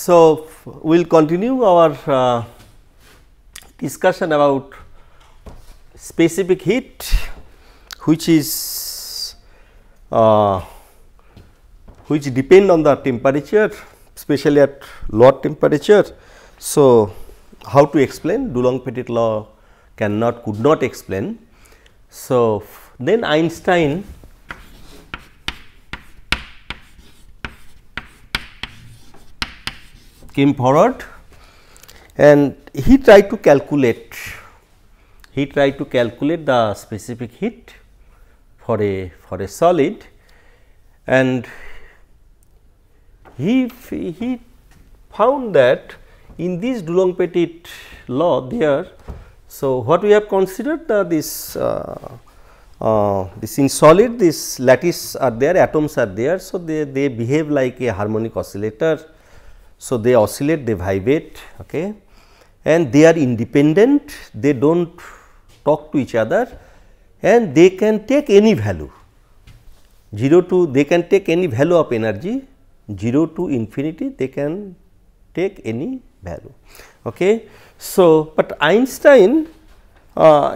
So, we will continue our discussion about specific heat, which is which depend on the temperature, especially at lower temperature. So, how to explain? Dulong-Pettit law could not explain. So, then Einstein came forward and he tried to calculate the specific heat for a solid, and he found that in this Dulong-Pettit law there. So, what we have considered this in solid, this lattice are there, atoms are there. So, they behave like a harmonic oscillator. So, they oscillate, they vibrate, okay, and they are independent, they do not talk to each other, and they can take any value 0 to, they can take any value of energy 0 to infinity, they can take any value. Okay. So, but Einstein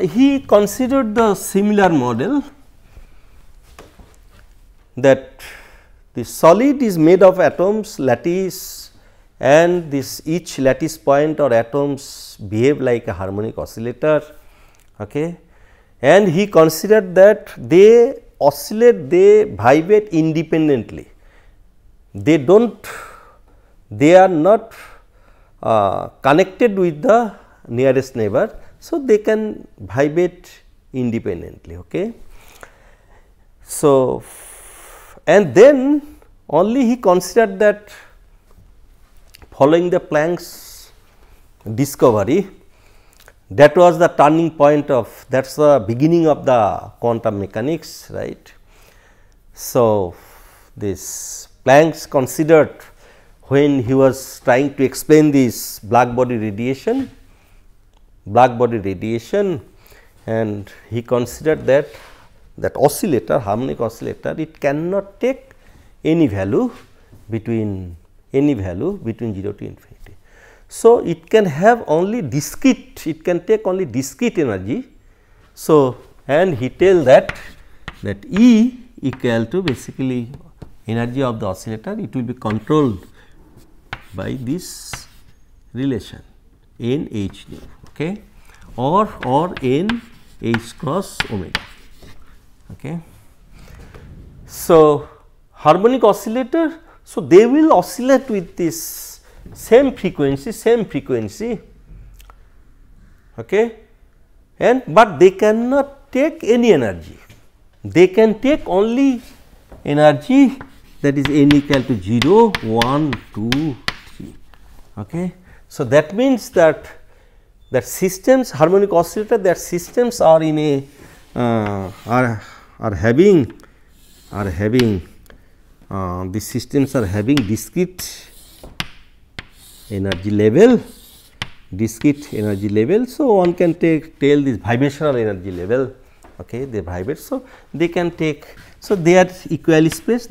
he considered the similar model, that the solid is made of atoms, lattice, and this each lattice point or atoms behave like a harmonic oscillator, okay. And he considered that they oscillate, they vibrate independently, they are not connected with the nearest neighbor. So, they can vibrate independently, okay. So, and then only he considered that following the Planck's discovery, that was the turning point of, that is the beginning of the quantum mechanics, right. So, this Planck's considered when he was trying to explain this black body radiation, and he considered that oscillator, harmonic oscillator, it cannot take any value between 0 to infinity. So, it can have only discrete, it can take only discrete energy. So, and he tell that E equal to basically energy of the oscillator, it will be controlled by this relation n h nu, okay, or n h cross omega, okay. So, harmonic oscillator, so they will oscillate with this same frequency, okay, and but they cannot take any energy, they can take only energy that is n equal to 0, 1, 2, 3, okay. So, that means that systems, harmonic oscillator, that systems are in a are having these systems are having discrete energy level, So, one can tell this vibrational energy level, okay, they vibrate. So, they can take, so they are equally spaced,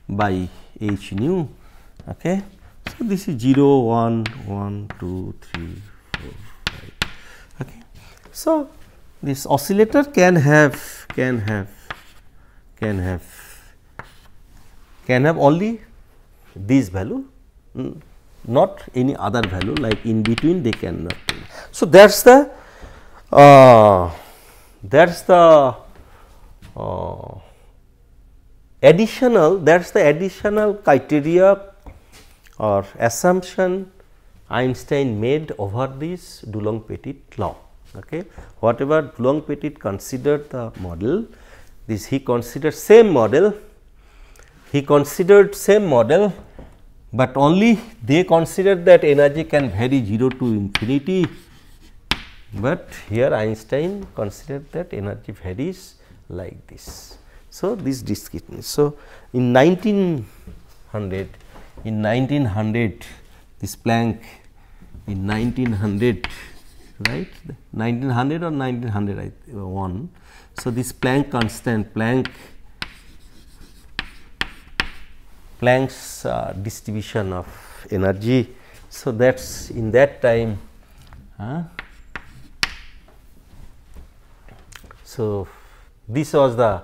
by h nu, okay. So, this is 0, 1, 1, 2, 3, 4, 5, okay. So, this oscillator can have only this value, not any other value, like in between they cannot. So, that is the additional criteria or assumption Einstein made over this Dulong-Pettit law, okay. Whatever Dulong-Pettit considered the model, this he considered same model, but only they considered that energy can vary 0 to infinity, but here Einstein considered that energy varies like this. So, this discreteness. So, in 1900 this Planck in 1900, right, 1900 or 1901. So, this Planck constant, Planck Planck's distribution of energy. So, that is in that time. So, this was the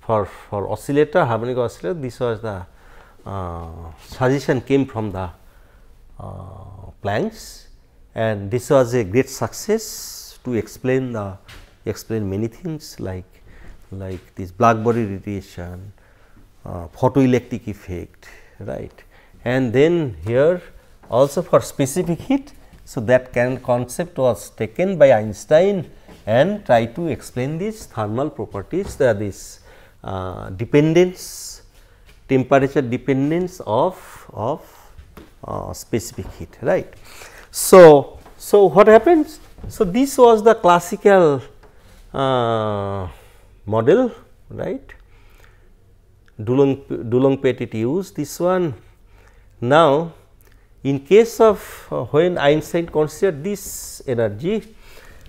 for oscillator, harmonic oscillator, this was the suggestion came from the Planck's, and this was a great success to explain many things like this black body radiation, photoelectric effect, right. And then here also for specific heat. So, that concept was taken by Einstein and try to explain these thermal properties, this dependence, temperature dependence of specific heat, right. So, what happens? So, this was the classical model, right. Dulong-Pettit used this one. Now, in case of when Einstein considered this energy,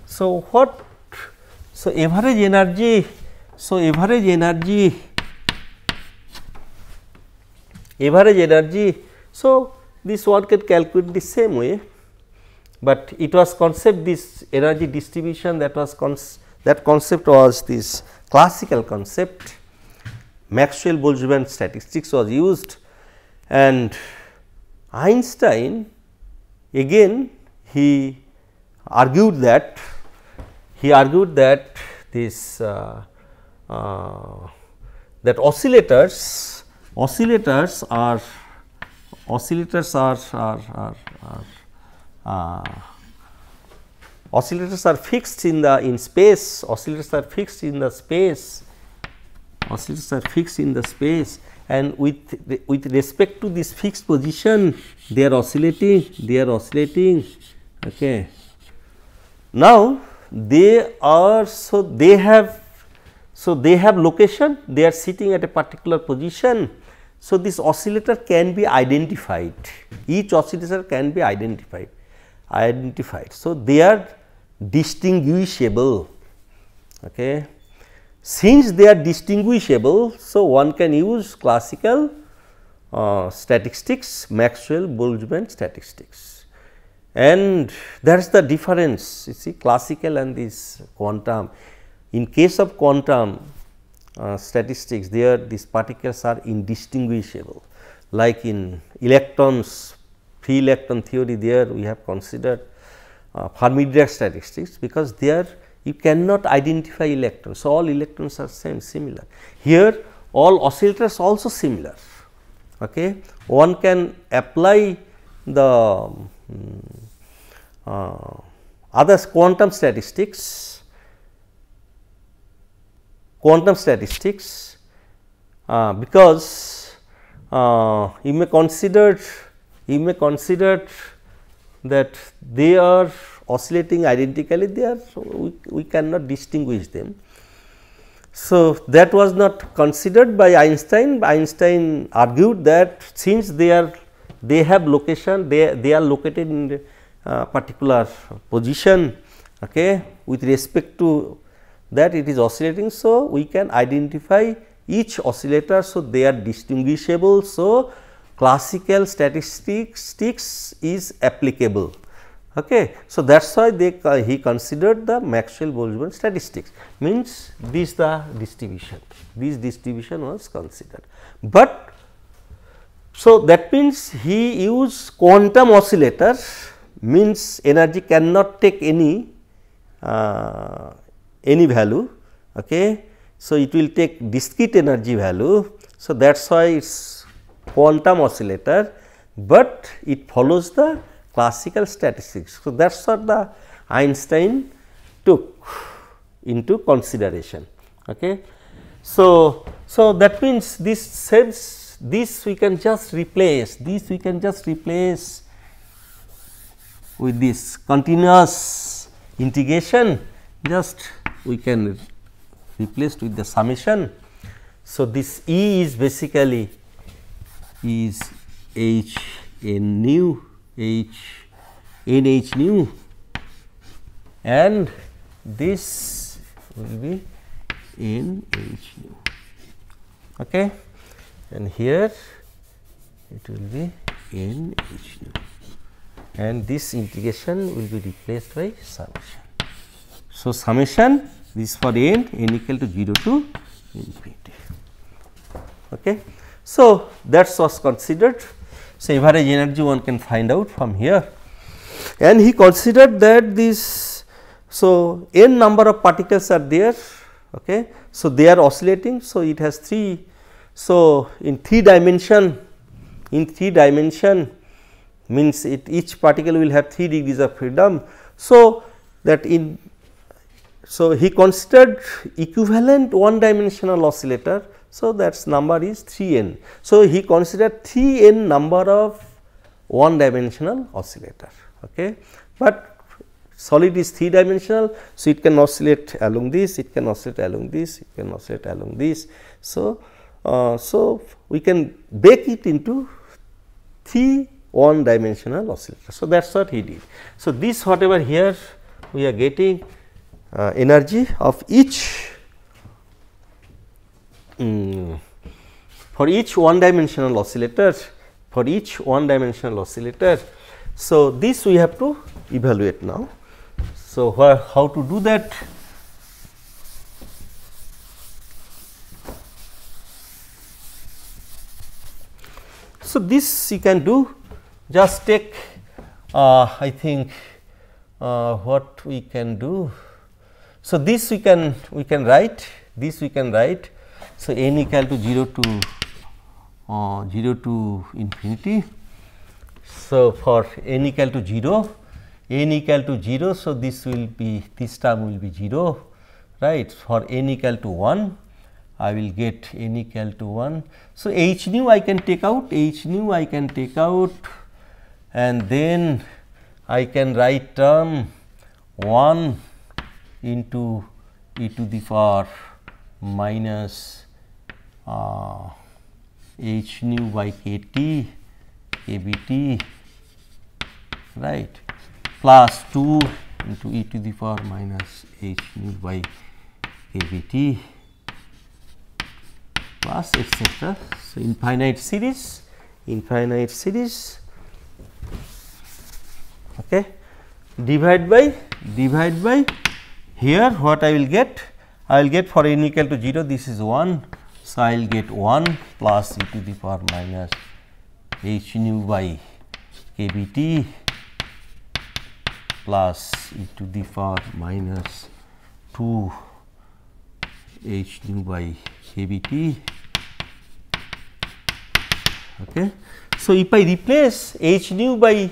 so what? So, average energy. So, average energy. So, this one can calculate the same way, but it was concept this energy distribution, that was that concept was this classical concept. Maxwell-Boltzmann statistics was used, and Einstein again he argued that this that oscillators are fixed in space. Oscillators are fixed in the space. Oscillators are fixed in the space, and with respect to this fixed position, they are oscillating. Okay. Now, they have location. They are sitting at a particular position. So, this oscillator can be identified. Each oscillator can be identified. So, they are distinguishable. Okay. Since they are distinguishable, so one can use classical statistics, Maxwell-Boltzmann statistics, and that is the difference. You see, classical and this quantum. In case of quantum statistics, there these particles are indistinguishable. Like in electrons, free electron theory, there we have considered Fermi-Dirac statistics, because there you cannot identify electrons. So, all electrons are similar. Here all oscillators also similar. Okay. One can apply the other quantum statistics because you may consider that they are oscillating identically, we cannot distinguish them. So, that was not considered by Einstein. Einstein argued that since they have location, they are located in a particular position, okay, with respect to that it is oscillating. So, we can identify each oscillator. So, they are distinguishable. So, classical statistics is applicable. Okay. So, that is why he considered the Maxwell-Boltzmann statistics, means this the distribution, this distribution was considered. But so, that means he used quantum oscillator, means energy cannot take any value. Okay. So, it will take discrete energy value. So, that is why it is quantum oscillator, but it follows the classical statistics. So, that is what the Einstein took into consideration. Okay. So, that means this we can just replace, with this continuous integration, just we can replace with the summation. So, this E is basically is H n nu, H n H nu, and this will be n H nu. Okay. And here it will be n h nu, and this integration will be replaced by summation. So, summation this for n equal to 0 to infinity. Okay. So, that was considered. So, average energy one can find out from here, and he considered that this. So, n number of particles are there. Okay. So, they are oscillating. So, it has 3. So, in 3 dimension, means each particle will have 3 degrees of freedom. So, that so he considered equivalent one dimensional oscillator. So, that number is 3n. So, he considered 3n number of one dimensional oscillator. Okay. But solid is 3 dimensional. So, it can oscillate along this, it can oscillate along this, it can oscillate along this. So, we can bake it into 3 one dimensional oscillator. So, that is what he did. So, this whatever here we are getting energy of each for each one dimensional oscillator, So, this we have to evaluate now. So, how to do that? So, this you can do, just take I think what we can do. So, this we can write, So, n equal to 0 to infinity. So, for n equal to 0, so this will be, this term will be 0, right. For n equal to 1, I will get n equal to 1. So, h nu I can take out, and then I can write term 1 into e to the power minus h nu by kT kBT, right, plus 2 into e to the power minus h nu by kBT plus etc. So, infinite series, okay. divide by here what I will get? I will get for n equal to 0, this is 1. So, I will get 1 plus e to the power minus h nu by kBT plus e to the power minus 2 h nu by kBT. Okay. So, if I replace h nu by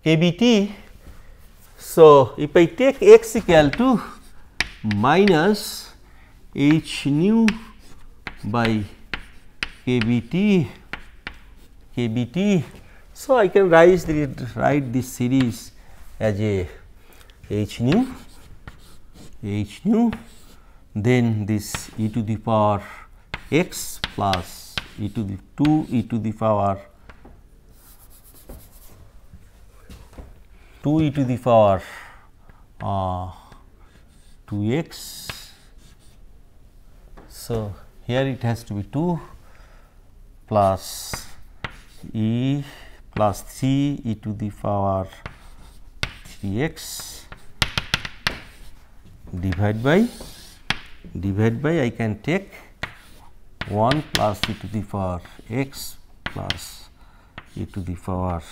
kBT, so if I take x equal to minus h nu by kBT, so I can write this series as a h nu, then this e to the power x plus e to the 2 e to the power 2x. So, here it has to be 2 plus e plus 3 e to the power 3x divide by I can take 1 plus e to the power x plus e to the power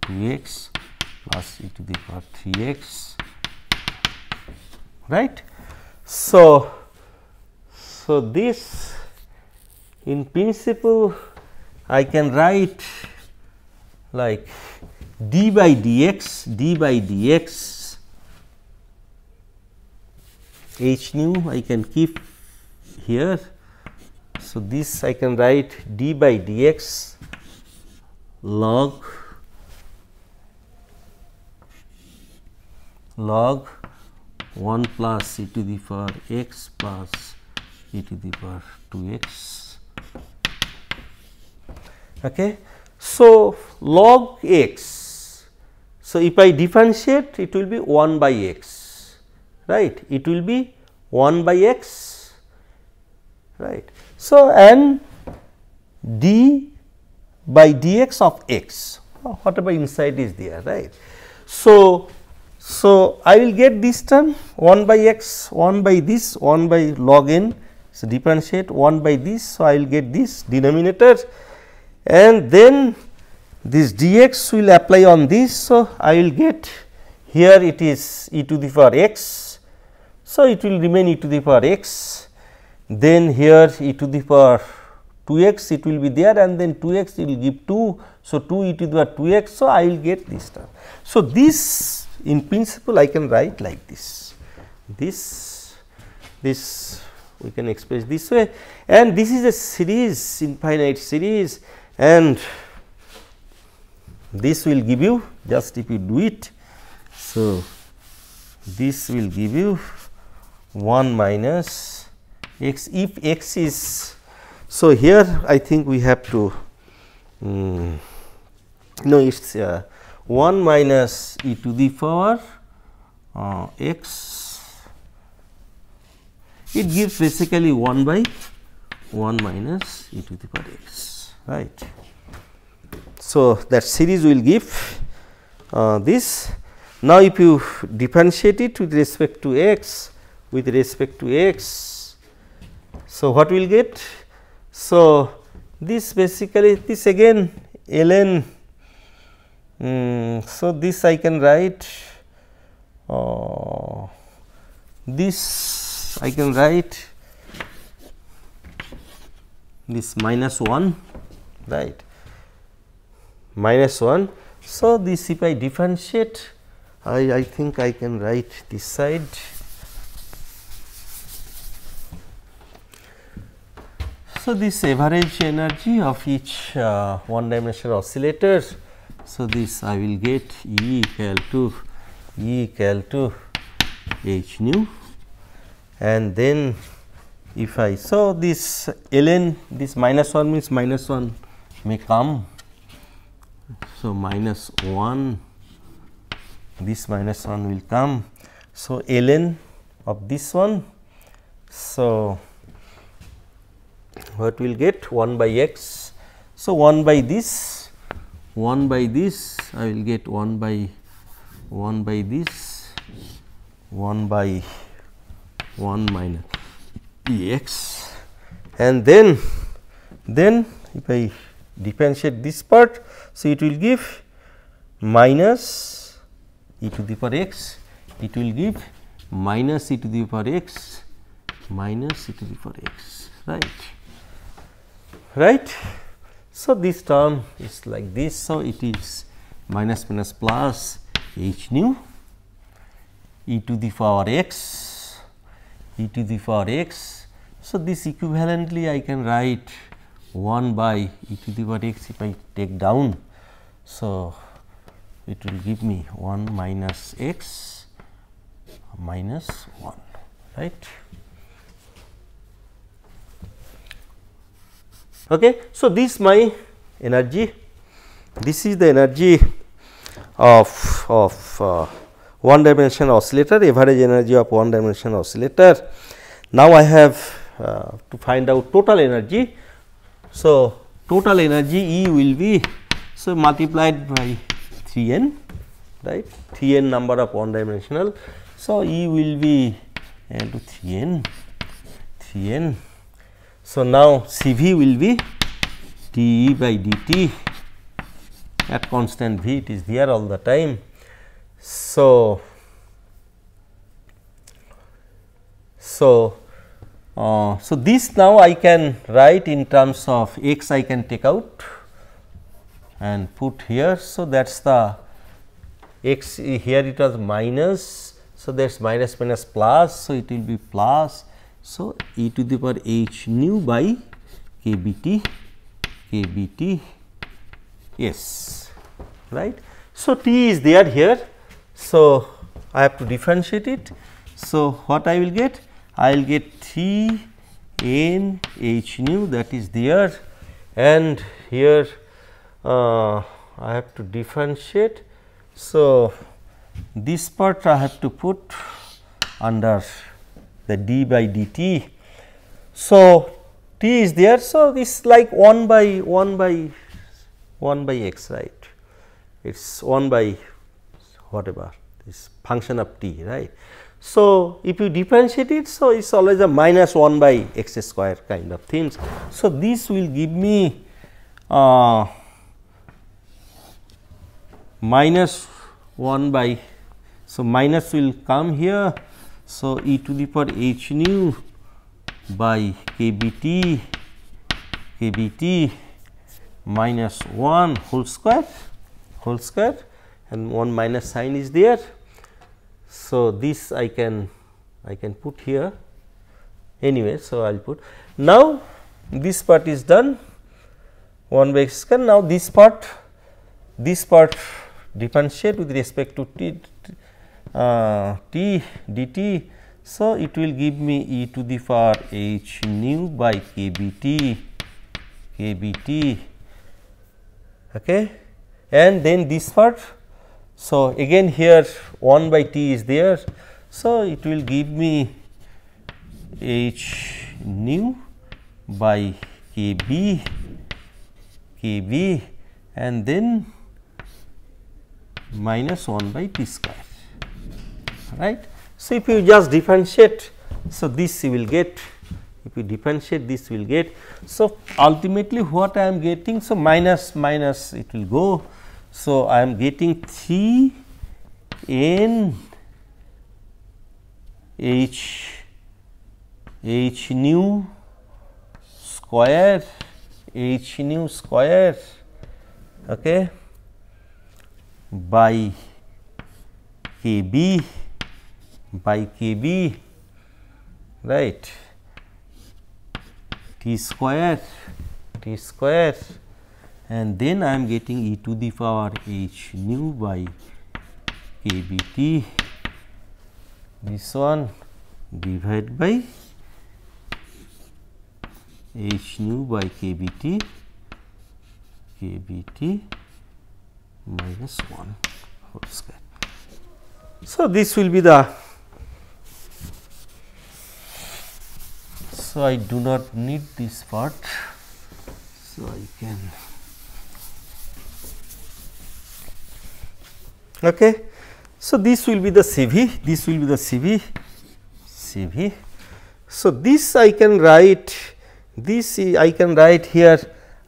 2x plus e to the power 3x, right. So, this in principle I can write like d by dx h nu I can keep here. So, this I can write d by dx log 1 plus e to the power x plus e to the power 2x. Okay. So, log x. So, if I differentiate, it will be 1 by x, right, it will be 1 by x, right. So, and d by dx of x, whatever inside is there, right. So, I will get this term 1 by x, 1 by this, 1 by log n. So, differentiate 1 by this. So, I will get this denominator, and then this dx will apply on this. So, I will get here it is e to the power x. So, it will remain e to the power x, then here e to the power 2 x it will be there, and then 2 x it will give 2. So, 2 e to the power 2 x. So, I will get this term. So, this in principle I can write like this, this we can express this way, and this is a series, infinite series, and this will give you, just if you do it. So, this will give you 1 minus x if x is. So, here I think we have to no, it is 1 minus e to the power x, it gives basically 1 by 1 minus e to the power x, right. So, that series will give this. Now, if you differentiate it with respect to x, so what we will get? So, this basically this again ln. So, this I can write this I can write this minus 1, right, minus 1. So, this if I differentiate, I think I can write this side. So, this average energy of each one dimensional oscillator. So, this I will get E equal to h nu, and then if I, so this ln, this minus 1 means minus 1 may come. So, minus 1, this minus 1 will come. So, ln of this one. So, what we will get 1 by x. So, 1 by this I will get 1 by this 1 by 1 minus dx, and then if I differentiate this part. So, it will give minus e to the power x, it will give minus e to the power x minus e to the power x, right. So, this term is like this. So, it is minus plus h nu e to the power x, e to the power x. So, this equivalently I can write 1 by e to the power x if I take down. So, it will give me 1 minus x minus 1, right. Okay. So, this my energy, this is the energy of one dimensional oscillator, average energy of one dimensional oscillator. Now, I have to find out total energy. So, total energy E will be, so multiplied by 3n, right, 3n number of one dimensional. So, E will be equal to 3n. So, now Cv will be dE by dt at constant V, it is there all the time. So, this now I can write in terms of x, I can take out and put here. So, that is the x, here it was minus. So, that is minus plus. So, it will be plus. So, e to the power h nu by kBt yes, right. So, t is there here. So, I have to differentiate it. So, what I will get? I will get 3 n h nu, that is there, and here I have to differentiate. So, this part I have to put under the d by dt. So, T is there. So, this is like 1 by x, right. It is 1 by whatever this function of t, right. So, if you differentiate it, so it is always a minus 1 by x square kind of things. So, this will give me minus 1 by, so minus will come here. So, e to the power h nu by kBt minus 1 whole square and 1 minus sign is there. So, this I can put here anyway. So, I will put now this part is done 1 by x square. Now, this part differentiate with respect to t dt. So, it will give me e to the power h nu by kBt okay. And then this part. So, again here 1 by t is there. So, it will give me h nu by kb and then minus 1 by t square, right. So, if you just differentiate, so this you will get, if you differentiate this will get. So, ultimately what I am getting, so minus it will go. So, I am getting 3 n h nu square okay, by kb right, t square and then I am getting e to the power h nu by kBt, this one divided by h nu by kBt minus 1 whole square. So, this will be the, so I do not need this part. So, I can okay. So, this will be the CV, So, this I can write, this I can write here,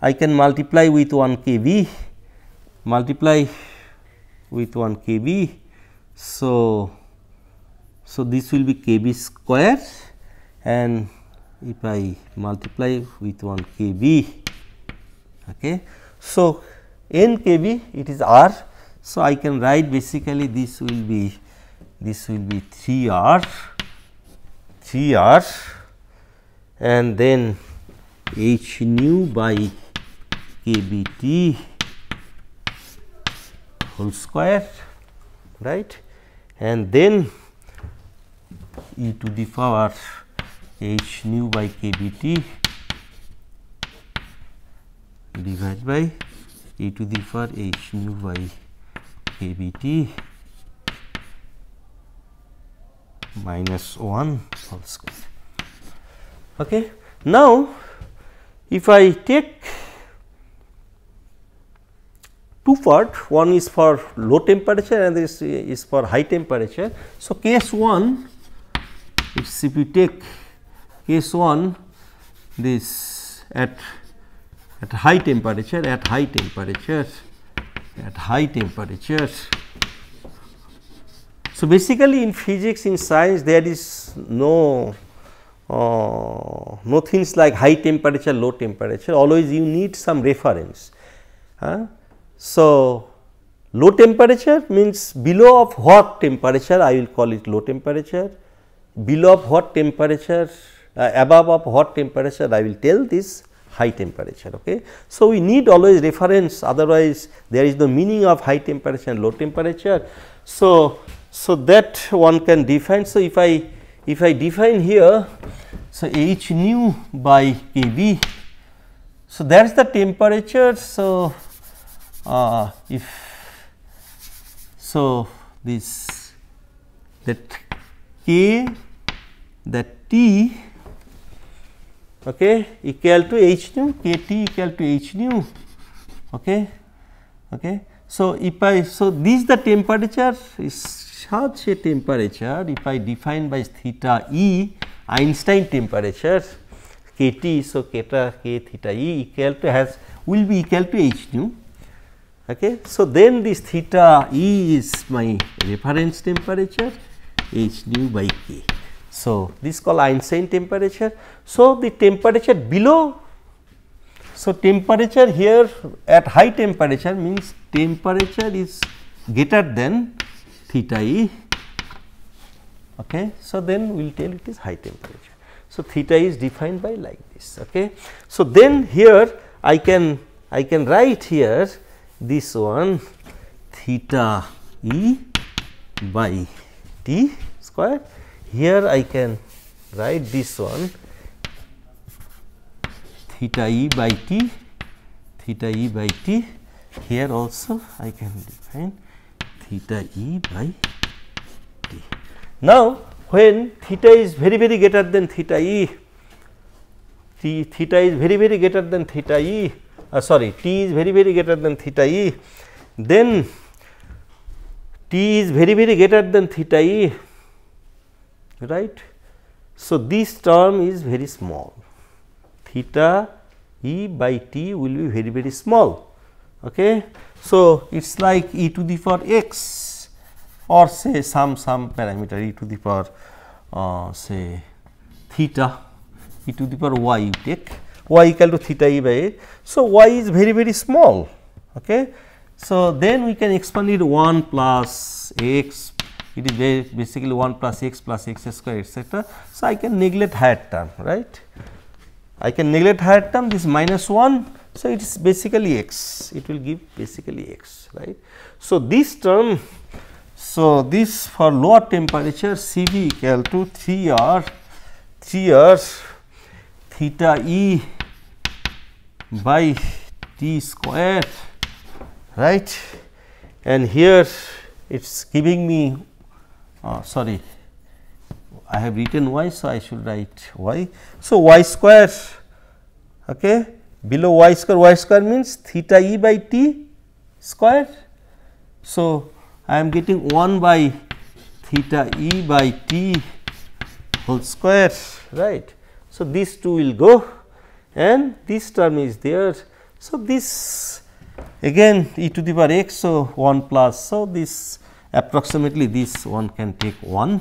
I can multiply with 1 kb, So, this will be kb square and if I multiply with 1 kb okay. So, n kb it is r. So, I can write basically this will be 3r and then h nu by kBt whole square, right, and then e to the power h nu by kBt divided by e to the power h nu by kBt minus 1 whole square. Okay. Now, if I take two parts, one is for low temperature and this is for high temperature. So, case 1, if you take case 1, this at high temperature, So, basically in physics, in science, there is no things like high temperature, low temperature, always you need some reference. So, low temperature means below of what temperature, I will call it low temperature, below of what temperature, above of what temperature, I will tell this high temperature. Okay. So, we need always reference, otherwise there is no meaning of high temperature and low temperature. So, that one can define. So, if I define here, so h nu by kb, so that is the temperature. So, this that k, that T okay, equal to h nu, kt equal to h nu. Okay. Okay. So, if I, so this the temperature is such a temperature, if I define by theta E, Einstein temperature kt, so k theta E equal to will be equal to h nu. Okay. So, then this theta E is my reference temperature h nu by k. So, this is called Einstein temperature. So, the temperature below, so temperature here at high temperature means temperature is greater than theta E. Okay. So, then we will tell it is high temperature. So, theta is defined by like this. Okay. So, then here I can write here this one theta E by T square. Here I can write this one theta E by T, theta E by T. Here also I can define theta E by T. Now, when theta is very greater than theta E, theta is very greater than theta E, sorry, T is very greater than theta E, then T is very greater than theta E, right. So, this term is very small, theta E by T will be very small. Okay. So, it is like e to the power x or say some parameter e to the power say theta, e to the power y you take, y equal to theta E by a. So, y is very small. Okay. So, then we can expand it 1 plus x, it is basically 1 plus x square etc. So, I can neglect higher term, right. I can neglect higher term, this minus 1. So, it is basically x, it will give basically x, right. So, this term, so this for lower temperature Cv equal to 3r theta E by T square, right, and here it is giving me sorry, I have written y, so I should write y. So, y square, okay, below y square means theta E by T square. So, I am getting 1 by theta E by T whole square, right. So, these two will go and this term is there. So, this again e to the power x, so 1 plus, so this approximately this one can take 1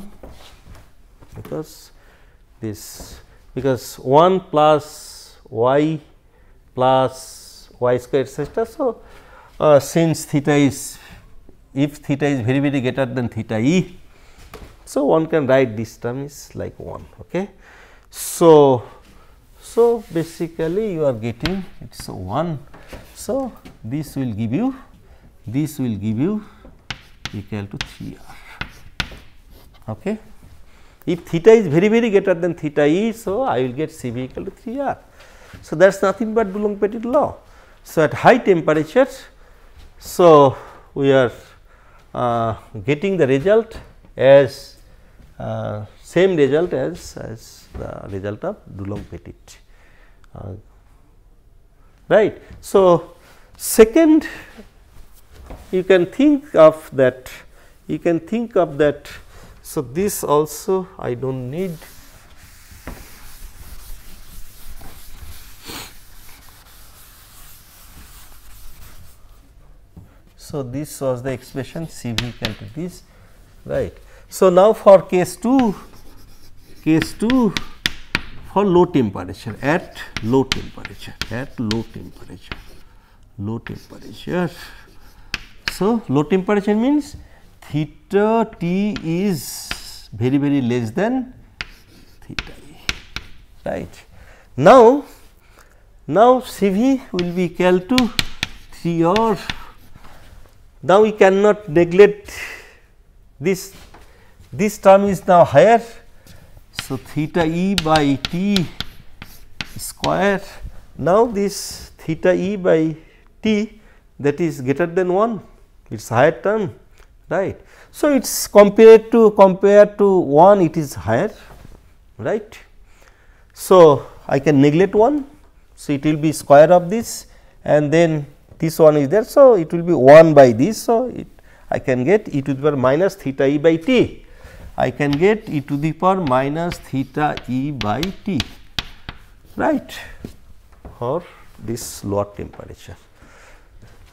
because this, because 1 plus y square etc. So, since theta is, if theta is very greater than theta E, so one can write this term is like 1. Okay. So, basically you are getting it is 1. So, this will give you equal to 3r. Okay. If theta is very greater than theta E, so I will get Cv equal to 3r. So, that is nothing but Dulong-Pettit law. So, at high temperature, so we are getting the result as same result as the result of Dulong-Pettit, right. So, second you can think of that, so this also I do not need. So, this was the expression Cv equal to this, right. So, now for case 2 for low temperature, at low temperature. So, low temperature means theta T is very less than theta E, right. Now, Cv will be equal to 3r. Now, we cannot neglect this term is now higher. So, theta E by T square. Now, this theta E by T, that is greater than 1, it is higher term, right. So, it is compared to 1, it is higher, right. So, I can neglect 1. So, it will be square of this and then this one is there. So, it will be 1 by this. So, I can get e to the power minus theta e by t. I can get e to the power minus theta e by t, right, for this lower temperature.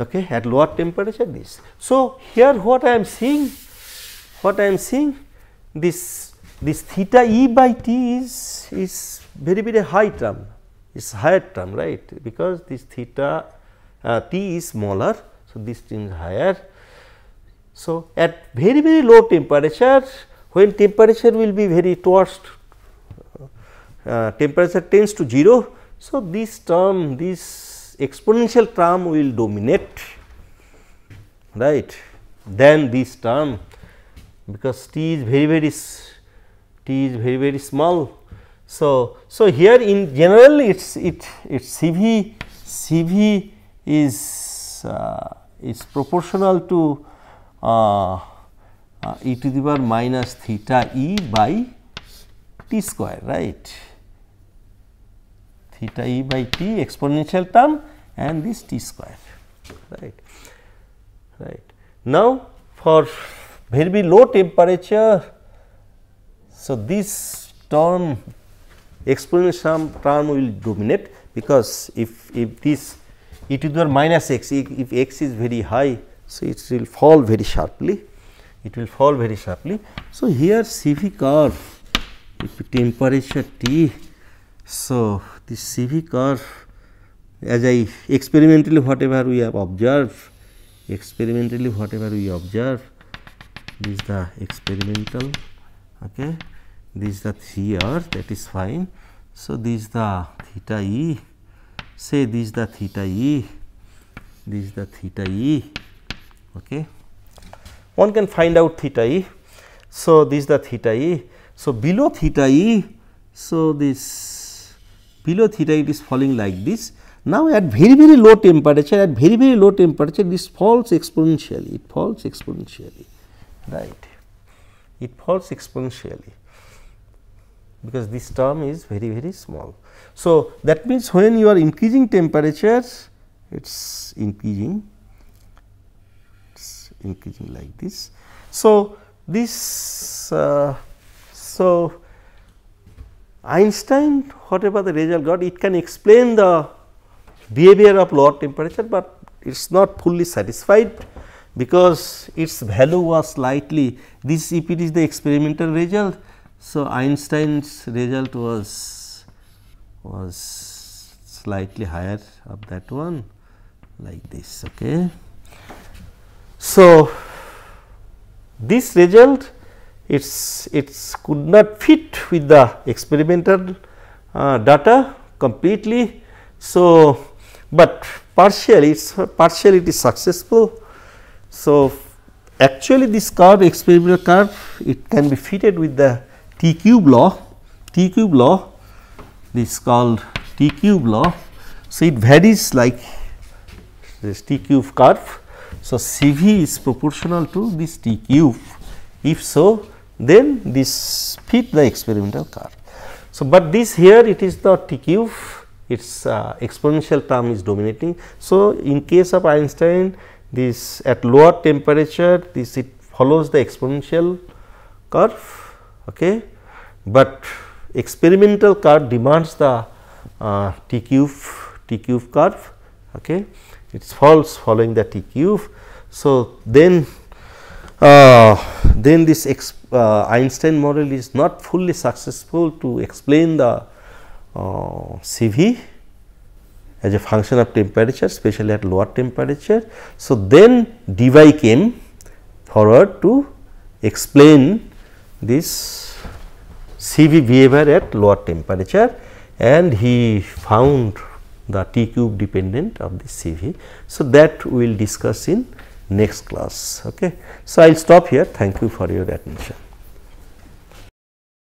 Okay, at lower temperature this. So, here what I am seeing, this theta e by t is very high term, is higher term, right, because this theta t is smaller. So, this thing is higher. So, at very low temperature, when temperature will be very towards temperature tends to 0. So, this term, this exponential term will dominate, right, than this term, because t is very small. So, here in general it's CV is proportional to e to the power minus theta e by t square, right, theta e by t exponential term and this t square, right. Now, for very low temperature, so this term exponential term will dominate, because if this e to the power minus x, if x is very high, so it will fall very sharply, So, here CV curve, if temperature T, so this CV curve, as I experimentally whatever we have observed, this is the experimental, okay, this is the 3R, that is fine. So, this is the theta e, say this is the theta e, okay. One can find out theta e. So, this is the theta e. So, below theta e, so this below theta it is falling like this. Now, at very low temperature, this falls exponentially, right, because this term is very small. So, that means when you are increasing temperature, it is increasing like this. So, this so Einstein, whatever the result got, it can explain the behavior of lower temperature, but it is not fully satisfied, because its value was slightly, this if it is the experimental result. So, Einstein's result was slightly higher of that one, like this. Okay. So, this result it's could not fit with the experimental data completely. So, but partially it is successful. So, actually this curve, experimental curve, it can be fitted with the T cube law, this is called T cube law. So, it varies like this T cube curve. So, CV is proportional to this T cube. If so, then this fit the experimental curve. So, but this here it is not T cube, its exponential term is dominating. So, in case of Einstein, this at lower temperature, this it follows the exponential curve, okay, but experimental curve demands the T cube curve, okay, it falls following the T cube. So, then this Einstein model is not fully successful to explain the CV as a function of temperature, especially at lower temperature. So, then Debye came forward to explain this CV behavior at lower temperature, and he found the T cube dependent of the CV. So, that we will discuss in next class. Okay. So, I will stop here. Thank you for your attention.